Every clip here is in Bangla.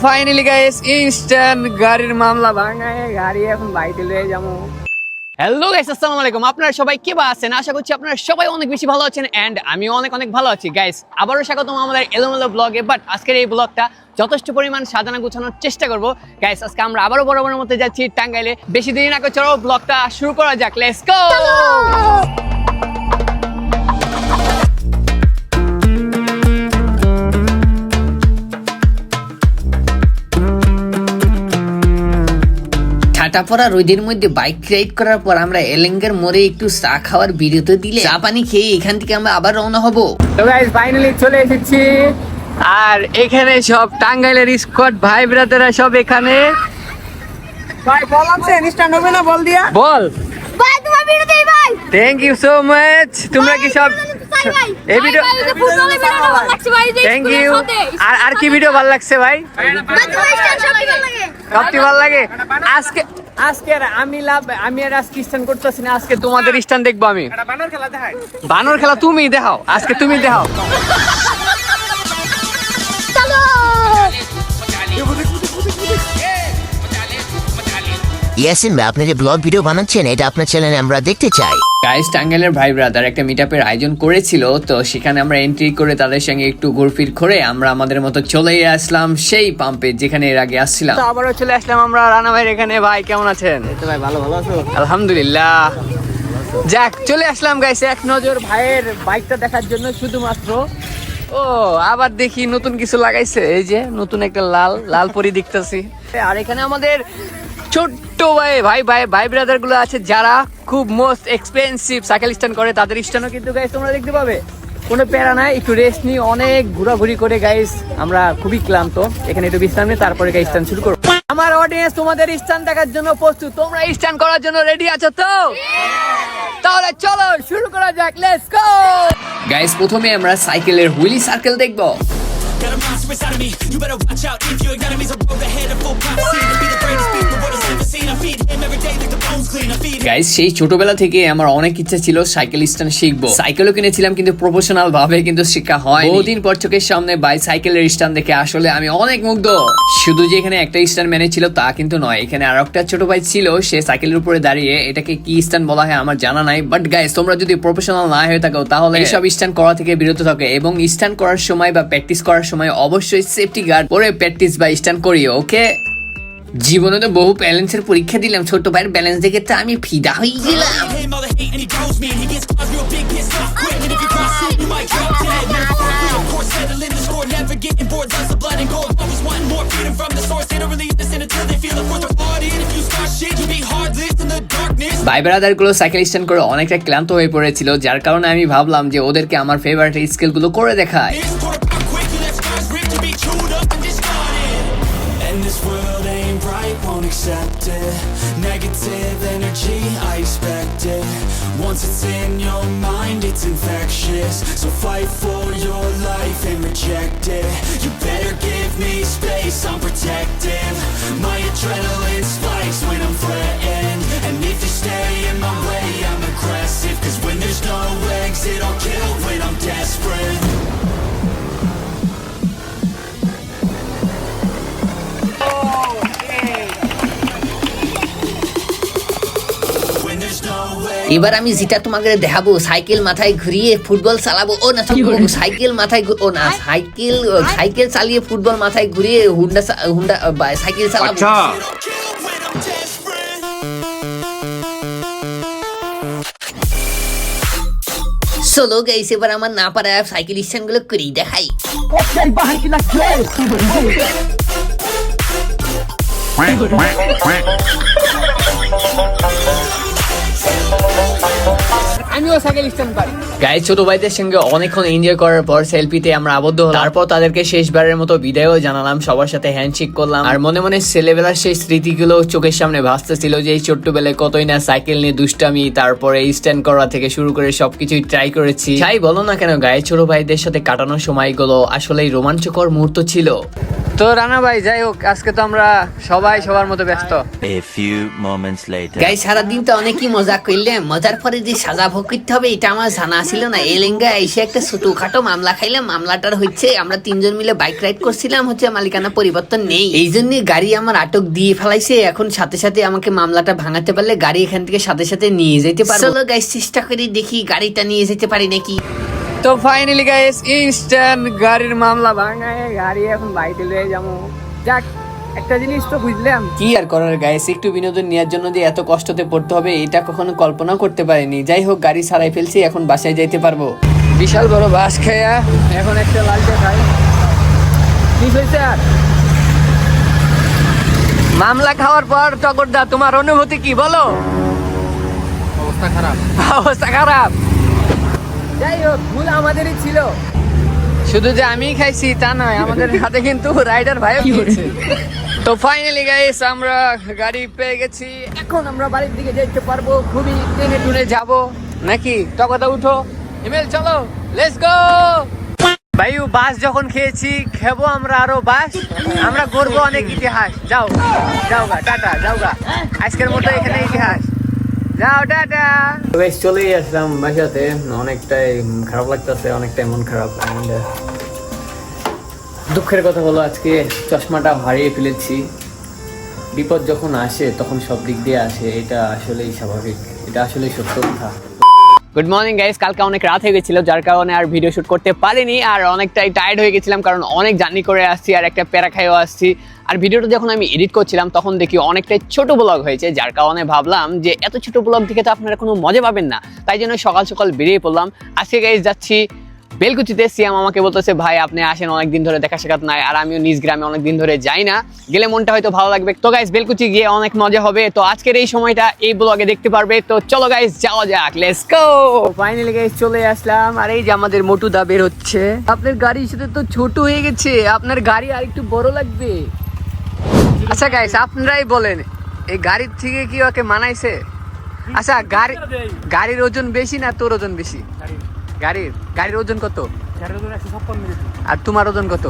ফাইনালি গাইস ইনস্ট্যান্ট গাড়ির মামলা ভাঙায় গাড়ি এখন বাইতে লয়ে যাবো। হ্যালো গাইস, আসসালামু আলাইকুম। আপনারা সবাই কেমন আছেন? আশা করছি আপনারা সবাই অনেক বেশি ভালো আছেন এন্ড আমি অনেক ভালো আছি। গাইস আবারও স্বাগতম আমাদের এলোমেলো ব্লগে। বাট আজকের এই ব্লগটা যথেষ্ট পরিমাণ সাজানো গোছানোর চেষ্টা করব। গাইস আজকে আমরা আবারও বরাবরের মধ্যে যাচ্ছি টাঙ্গাইলে। বেশি দেরি না করে চলো ব্লগটা শুরু করা যাক। Let's go. ঠাটাপড়া রোদের মধ্যে বাইক রাইড করার পর আমরা এলেঙ্গার মোড়ে একটু চা খাওয়ার বিরতি দিলে চা পানি খেয়ে এখান থেকে আমরা আবার রওনা হব। তো গাইস ফাইনালি চলে এসেছি আর এখানে সব টাঙ্গাইলের স্কোয়াড ভাই ব্রাদাররা সব এখানে। ভাই বল আছে ইনস্ট্যান্ট হবে না বল দিয়া বল ভাই তোমার ভিডিও দেই ভাই। Thank you so much. তোমরা কি সব এই ভিডিও ফুটবলের ভিডিও ভালো লাগছে ভাই। Thank you. আর কি ভিডিও ভালো লাগছে ভাই? ভাই তোমার স্টাইল সব ভালো লাগে। সবটি ভালো লাগে। আজকে আমি আর আজকে স্ট্যান্ড করতেছি না, আজকে তোমাদের স্ট্যান্ড দেখবো আমি। বানর খেলা দেখাই বানর খেলা তুমি দেখাও, আজকে তুমি দেখাও। চলো ইয়াসিন ভাই, আপনি যে ব্লগ ভিডিও বানাচ্ছেন এটা আপনার চ্যানেলে আমরা দেখতে চাই। গাইস টাঙ্গাইলের ভাই ব্রাদার একটা মিটআপের আয়োজন করেছিল, তো সেখানে আমরা এন্ট্রি করে তাদের সঙ্গে একটু ঘুরফির করে আমরা আমাদের মতো চলে আসলাম সেই পাম্পে যেখানে এর আগে আসছিলাম। তো আবারও চলে আসলাম আমরা রানা ভাইয়ের এখানে। ভাই কেমন আছেন? এই তো ভাই ভালো আছো? আলহামদুলিল্লাহ। যাক চলে আসলাম গাইস এক নজর ভাইয়ের বাইকটা দেখার জন্য শুধুমাত্র। ও আবার দেখি নতুন কিছু লাগাইছে, এই যে নতুন একটা লাল পরি দেখতেছি। আর এখানে আমাদের ছোট্ট ভাই ব্রাদার গুলো আছে যারা খুব মোস্ট এক্সপেন্সিভ সাইকেল স্ট্যান্ড করে, তাদের স্ট্যান্ডও কিন্তু গাইস তোমরা দেখতে পাবে। কোনো প্যারা নাই, একটু রেস্ট নিয়ে অনেক ঘোরাঘুরি করে গাইস আমরা খুবই ক্লান্ত, এখানে একটু বিশ্রাম নিয়ে তারপরে গাইস স্ট্যান্ড শুরু করবো। আমার অডিয়েন্স তোমাদের স্ট্যান্ড দেখার জন্য প্রস্তুত? তোমরা স্ট্যান্ড করার জন্য রেডি আছো তো? তাহলে চলো শুরু করা যাক। Let's go guys. প্রথমে আমরা সাইকেলের হুইলি সার্কেল দেখবো। Got a monster inside of me. You better watch out if your enemies are road ahead of full prophecy. To be the greatest beast the world has ever seen. I feed him every day like the bones clean. I feed him. Guys সেই ছোটবেলা থেকে আমার অনেক ইচ্ছা ছিল সাইকেল স্ট্যান্ড শিখবো। সাইকেলও কিনেছিলাম কিন্তু প্রফেশনাল ভাবে কিন্তু শেখা হয়। বহুদিন পর চোখের সামনে বাই সাইকেলের স্ট্যান্ড দেখে আসলে আমি অনেক মুগ্ধ। শুধু যে এখানে একটা স্ট্যান্ড ম্যানেজ ছিল তা কিন্তু নয়, এখানে আর একটা ছোট ভাই ছিল, সে সাইকেলের উপরে দাঁড়িয়ে, এটাকে কি স্ট্যান্ড বলা হয় আমার জানা নাই। বাট গাইস তোমরা যদি প্রফেশনাল না হয়ে থাকো তাহলে এইসব স্ট্যান্ড করা থেকে বিরত থাকো এবং স্ট্যান্ড করার সময় বা প্র্যাকটিস করার সময় অবশ্যই সেফটি গার্ড পরে প্র্যাকটিস বা স্ট্যান্ড করিও, ওকে? জীবনে তো বহু ব্যালেন্সের পরীক্ষা দিলাম, ছোট ভাইয়ের ব্যালেন্স দেখে তো আমি ফিদা হয়ে গেলাম। Him all the hate and he grows me and he gets caused real big, pissed off quick. And if you cross it, you might drop dead. Of course, settling the score, never getting bored. Lots of blood and gold, always wanting more, freedom from the source. They don't really listen until they feel the force of party. And if you start shit, you be heartless in the darkness. ভাই ব্রাদার গুলো সাইকেল স্ট্যান্ড করে অনেকটা ক্লান্ত হয়ে পড়েছিল, যার কারণে আমি ভাবলাম যে ওদেরকে আমার ফেভারিট স্কিল গুলো করে দেখায়। It's tore apart quick, you let scars rip to be chewed up and discarded. And this world ain't bright, won't accept it. Negative energy, I expect it. Once it's in your mind, it's infectious. So fight for your life and reject it. You better give me space, I'm protective. My adrenaline spikes when I'm threatened. And if you stay in my way, I'm aggressive. Cause when there's no exit, I'll kill when I'm desperate. এবার আমি যেটা তোমাকে দেখাবো, সাইকেল মাথায় ঘুরিয়ে ফুটবল চালাবো। ও না সাইকেল মাথায় ও না সাইকেল চালিয়ে ফুটবল মাথায় ঘুরিয়ে হুন্ডা সাইকেল চালাবো। চলো গাইস এবার আমার না পারা সাইকেল স্ট্যান্ড গুলো করেই দেখাই। আমিও সাইকেল স্ট্যান্ড পারি। গাইস ছোট ভাইদের সঙ্গে অনেকক্ষণ এনজয় করার পর সেলফিতে আমরা আবদ্ধ হলাম। তারপর তাদেরকে শেষবারের মতো বিদায়ও জানালাম, সবার সাথে হ্যান্ডশেক করলাম। আর মনে মনে ছেলেবেলার সেই স্মৃতিগুলো চোখের সামনে ভাসতেছিল, যে এই ছোট্টবেলায় কতই না সাইকেল নিয়ে দুষ্টামি, তারপরে স্ট্যান্ড করা থেকে শুরু করে সবকিছুই ট্রাই করেছি। যাই বলো না কেন গাইস ছোট ভাইদের সাথে কাটানোর সময়গুলো আসলেই রোমাঞ্চকর মুহূর্ত ছিল। তো রানা ভাই যাই হোক, আজকে তো আমরা সবাই সবার মতো ব্যস্ত। A few moments later. Guys সারাদিন তো অনেকই মজা মজা করলে মজার পরে যে সাজা ভোগ করতে হবে এটা আমার জানা ছিল না। এই লেঙ্গা এসে একটা ছোটখাটো মামলা খাইলাম। মামলাটার হচ্ছে আমরা 3 জন মিলে বাইক রাইড করছিলাম, হচ্ছে মালিকানা পরিবর্তন নেই, এই জন্য গাড়ি আমার আটক দিয়ে ফেলাইছে। এখন সাথে সাথে আমাকে মামলাটা ভাঙাতে পারলে গাড়ি এখান থেকে সাথে সাথে নিয়ে যেতে পারবো। চলো গাইস চেষ্টা করি দেখি গাড়িটা নিয়ে যেতে পারি নাকি। তো ফাইনালি গাইস ইনস্ট্যান্ট গাড়ির মামলা ভাঙায় গাড়ি এখন বাইতে লয়ে যাবো। যাক, একটা জিনিস তো বুঝলাম, কি আর করার গাইস, একটু বিনোদন নেওয়ার জন্য যে এত কষ্টতে পড়তে হবে এটা কখনো কল্পনা করতে পারিনি। যাই হোক, গাড়ি ছাড়াই ফেলছি, এখন বাসায় যাইতে পারবো। বিশাল বড় বাস খাইয়া এখন একটা লালচা খাই। কি হয়েছে আর মামলা খাওয়ার পর টগরদা তোমার অনুভূতি কি বলো? অবস্থা খারাপ, অবস্থা খারাপ। যাই হোক, ভুল আমাদেরই ছিল, শুধু যে আমি খাইছি তা নয়, আমাদের হাতে কিন্তু রাইডার ভাইও খেয়েছে। তো ফাইনালি গাইস আমরা গাড়ি পেয়ে গেছি, এখন আমরা বাড়ির দিকে যেতে পারবো। খুবই টেনে টুনে যাবো নাকি? টকদা উঠো, ইমেল চলো, লেটস গো। ভাইউ বাস যখন খেয়েছি, খেবো আমরা আরো বাস, আমরা গড়বো অনেক ইতিহাস। যাও যাও গা, টাটা, যাও গা, আজকের মতো এখানে ইতিহাস, যাও টাটা। গাইস চলেই আসলাম বাসাতে, অনেকটাই খারাপ লাগতেছে, অনেকটাই মন খারাপ। দুঃখের কথা হলো আজকে চশমাটা হারিয়ে ফেলেছি। বিপদ যখন আসে তখন সব দিক দিয়ে আসে, এটা আসলেই স্বাভাবিক, এটা আসলেই সত্য কথা। গুড মর্নিং গাইস, কালকে অনেক রাত হয়ে গেছিল, যার কারণে আর ভিডিও শুট করতে পারিনি, আর অনেকটাই টায়ার্ড হয়ে গেছিলাম, কারণ অনেক জার্নি করে আসছি আর একটা প্যারা খাইও আসছি। আর ভিডিওটা যখন আমি এডিট করছিলাম তখন দেখি অনেকটাই ছোট ব্লগ হয়েছে, যার কারণে ভাবলাম যে এত ছোট ব্লগ দেখে তো আপনারা কোনো মজা পাবেন না, তাই জন্য সকাল সকাল বেরিয়ে পড়লাম। আজকে গাইস যাচ্ছি বেলকুচিতে। সিয়াম আমাকে বলতেছে ভাই আপনি আসেন, অনেকদিন ধরে দেখা সাক্ষাৎ নাই, আর আমিও নিজ গ্রামে অনেকদিন ধরে যাই না, গেলে মনটা হয়তো ভালো লাগবে। তো গাইস বেলকুচি গিয়ে অনেক মজা হবে, তো আজকের এই সময়টা এই ব্লগে দেখতে পারবে। তো চলো গাইস যাওয়া যাক, লেটস গো। ফাইনালি গাইস চলে আসলাম, আর এই যে আমাদের মোটু দা বের হচ্ছে। আপনার গাড়ির সাথে তো ছোট হয়ে গেছে, আপনার গাড়ি আর একটু বড় লাগবে। আচ্ছা গাইস আপনারাই বলেন, এই গাড়ির থেকে কি ওকে মানাইছে? আচ্ছা গাড়ির ওজন বেশি না তোর ওজন বেশি? গাড়ির ওজন কত? আর তোমার ওজন কত?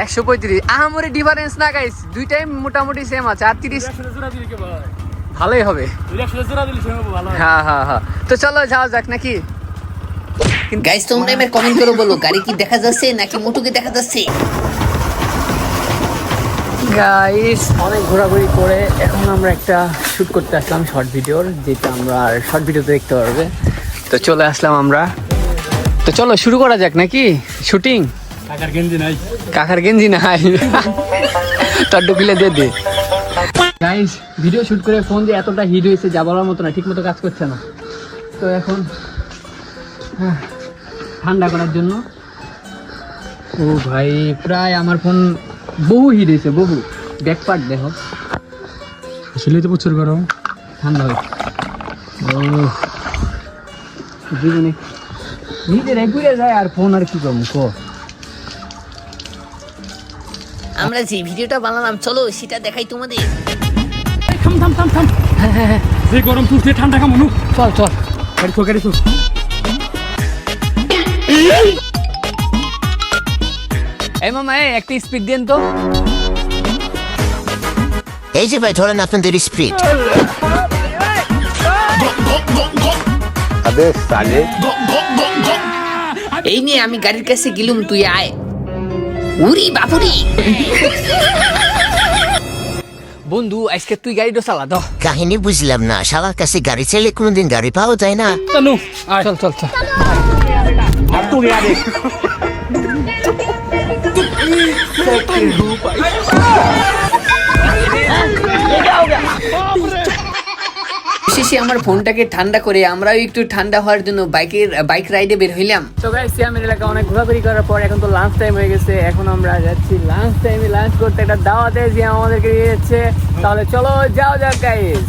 135। আহামরি ডিফারেন্স না গাইস, দুইটাই মোটামুটি সেম আছে। আর 30 ভালোই হবে। হ্যাঁ হ্যাঁ হ্যাঁ, তো চলো যাওয়া যাক নাকি? গাইস তোমরা এবার কমেন্ট করে বলো গাড়ি কি দেখা যাচ্ছে নাকি মোটুকে দেখা যাচ্ছে। গাইস অনেক ঘোরাঘুরি করে এখন আমরা একটা শুট করতে আসলাম শর্ট ভিডিওর, যেটা আমরা শর্ট ভিডিওতে দেখতে পারবে। তো চলে আসলাম আমরা, তো চলো শুরু করা যাক নাকি শুটিং। কাকার গেঞ্জি নাই তোর ঢুকিলে দে। গাইস ভিডিও শুট করে ফোন দিয়ে এতটা হিট হয়েছে যা বলার মতো না, ঠিক মতো কাজ করছে না। তো এখন ঠান্ডা করার জন্য, ও ভাই প্রায় আমার ফোন বহু হিট হয়েছে, বহু। ব্যাক পার্ট দেখো, আসলে তো প্রচুর গরম, ঠান্ডা হয়েছে। ও জীবনে নিজের ঘুরে যায় আর ফোন আর কি করবো কো। আমরা যে ভিডিওটা বানালাম চলো সেটা দেখাই তোমাদের। থাম যে গরম তুলছে ঠান্ডা কামনু, চল গাড়ি তো এই মামা একটা স্পিড দেন তো। এই যে ভাই ধরেন আপনাদের স্পিড। এই নিয়ে আমি গাড়ির কাছে গেলুম, তুই আয়। উরি বাপুরি বন্ধু আজকে তুই গাড়িটা চালা দাও। কাহিনী বুঝলাম না, শালার কাছে গাড়ি চাইলে কোনোদিন গাড়ি পাওয়া যায় না। চলো চল শেষে আমার ফোনটাকে ঠান্ডা করে আমরাও একটু ঠান্ডা হওয়ার জন্য বাইক রাইডে বের হইলাম। তো গাইস সিয়ামের এলাকা অনেক ঘোরাঘুরি করার পর এখন তো লাঞ্চ টাইম হয়ে গেছে, এখন আমরা যাচ্ছি লাঞ্চ টাইমে লাঞ্চ করতে। একটা দাওয়াতে সিয়াম আমাদেরকে নিয়ে যাচ্ছে, তাহলে চলো যাও যাক গাইস।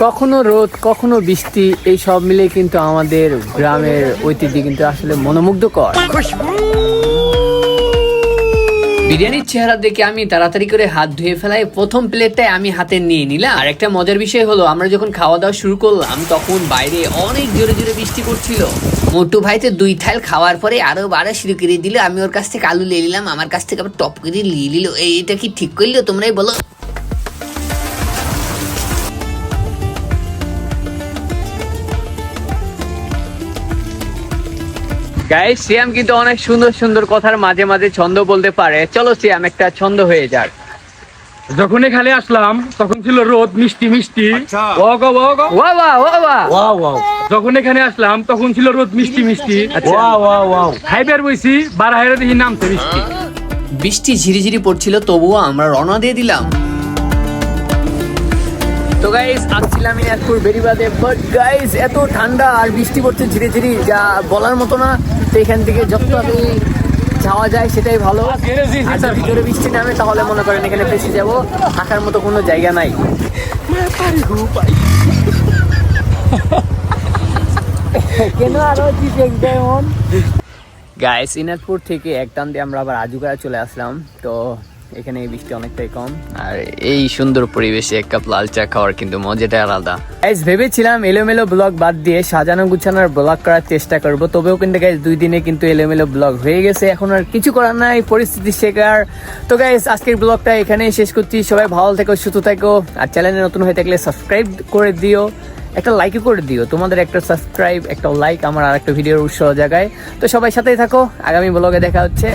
কখনো রোদ কখনো বৃষ্টি, এই সব মিলে কিন্তু আমাদের গ্রামের ঐতিহ্য কিন্তু আসলে মনোমুগ্ধকর। বিরিয়ানির চেহারা দেখে আমি তাড়াতাড়ি করে হাত ধুয়ে ফেলাই প্রথম প্লেটটাই আমি হাতে নিয়ে নিলাম। আর একটা মজার বিষয় হলো আমরা যখন খাওয়া দাওয়া শুরু করলাম তখন বাইরে অনেক জোরে জোরে বৃষ্টি পড়ছিল। মোটু ভাই তো 2 থাল খাওয়ার পরে আরো 12 শুরু করে দিল। আমি ওর কাছ থেকে আলু নিয়ে নিলাম, আমার কাছ থেকে আবার টপ করে নিয়ে নিল। এইটা কি ঠিক করলো? তোমরাই বলো। গাইস সিয়াম কিন্তু অনেক সুন্দর সুন্দর কথার মাঝে মাঝে ছন্দ বলতে পারে। চলো সিয়াম একটা ছন্দ হয়ে যাক। যখন এখানে আসলাম তখন ছিল রোদ মিষ্টি মিষ্টি। ওয়া ওয়া ওয়া ওয়া। যখন এখানে আসলাম তখন ছিল রোদ মিষ্টি মিষ্টি। আচ্ছা। খাইবার বইছি বারাহাইরা দেখি নামছে মিষ্টি। বৃষ্টি ঝিরিঝিরি পড়ছিল, তবুও আমরা রওনা দিয়ে দিলাম। তো গাইস আসছিলাম ইনাজপুর বেরিবাদে, বাট গাইস এত ঠান্ডা আর বৃষ্টি পড়ছে ঝিরি ঝিরি, যা বলার মতো না। তো এখান থেকে যত তাড়াতাড়ি যাওয়া যায় সেটাই ভালো। আর যদি ভিতরে বৃষ্টি নামে তাহলে মনে করেন এখানে ফেসে যাবো, থাকার মতো কোনো জায়গা নাই। কেন আরো গাইস ইনাজপুর থেকে এক টান দিয়ে আমরা আবার আজুগাড়া চলে আসলাম। তো এখানে বৃষ্টি অনেকটাই কম, আর এই সুন্দর পরিবেশে এক কাপ লাল চা খাওয়ার কিন্তু মজাটাই আলাদা। গাইস ভেবেছিলাম এলোমেলো ব্লগ বাদ দিয়ে সাজানো গুছানোর ব্লগ করার চেষ্টা করব, তবেও কিন্তু গাইস 2 দিনে কিন্তু এলোমেলো ব্লগ হয়ে গেছে। এখন আর কিছু করার নাই, পরিস্থিতি শেখার। তো গাইস আজকের ব্লগটা এখানেই শেষ করছি। সবাই ভালো থেকো, সুস্থ থেকো, আর চ্যানেলে নতুন হয়ে থাকলে সাবস্ক্রাইব করে দিও, একটা লাইকও করে দিও। তোমাদের একটা সাবস্ক্রাইব, একটা লাইক আমার আর একটা ভিডিওর উৎসাহ জায়গায়। তো সবাই সাথেই থাকো, আগামী ব্লগে দেখা হচ্ছে।